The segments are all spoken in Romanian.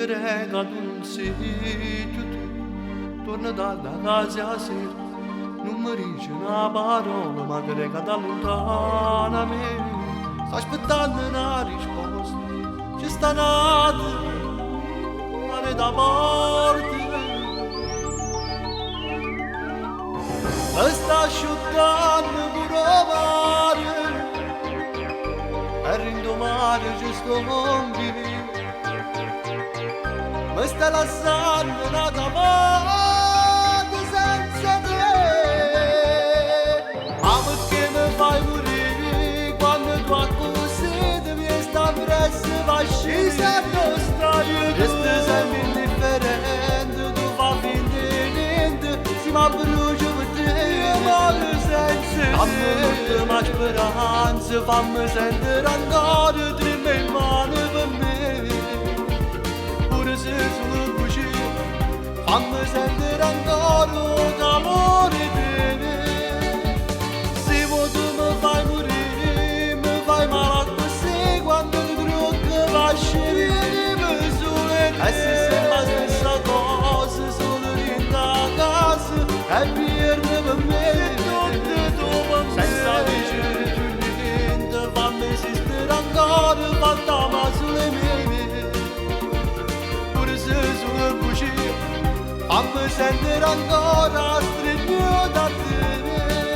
Grega non sei tu, torna dalla casa sera, non mi dice una parola, ma Grega da lontana me. Sto aspettando una risposta, ci sta nata, ma ne da morte. E sta asciugando pure mare, e rindomare ci sto convivi. Mi stai lasciando una tamata senza te. Ma perché mi fai morire quando tu così devi stare presso vasci sempre stai. Resti sempre indifferente, tu fai finta di niente, si mi brucia per te, male senza te. Fammi ma speranza, fammi sentire ancora trema in mano per me. Se sono così, fammi sentire ancora il calore di te. Se vuoi tu mi fai morire, mi fai male così, quando ti trucchi lasci venire sole. E se sembra la stessa cosa, solo in casa, e pierde per me, senza dicere più niente, fammi esistere ancora, fantasma sulle mie. Fammi sentire ancora stretto da te.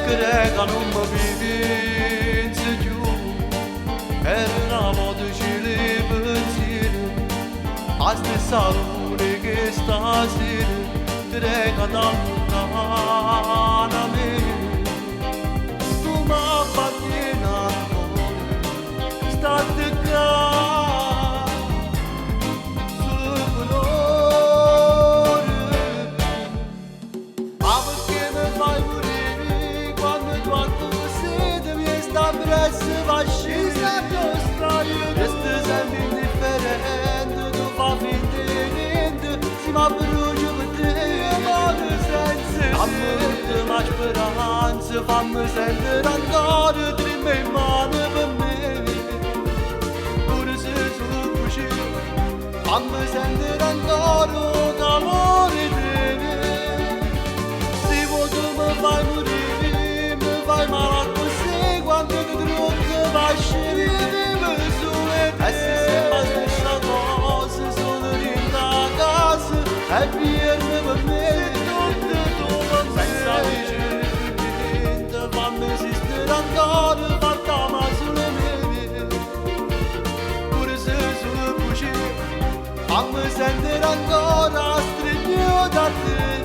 Grega non mi pensi più, per una volta ci le pensieri, la stessa luna che stasera. Grega da lontana me, tu mi appartieni ancora, state qua. Presso vasci sempre stai. Resti sempre indifferente, tu fai finta di niente, si mi brucia per te, male senza te. Fammi ma speranza, fammi sentire ancora trema in mano per me. Pure se sono così, fammi sentire ancora il calore di te. Se vuoi tu mi fai morire, mi fai male così, quando ti trucchi lasci venire sole. E se sembra la stessa cosa, solo in casa, e pierde per me, senza dicere più niente, fammi esistere ancora, fantasma sulle mie. Pure se sono così, fammi sentire ancora stretto da te.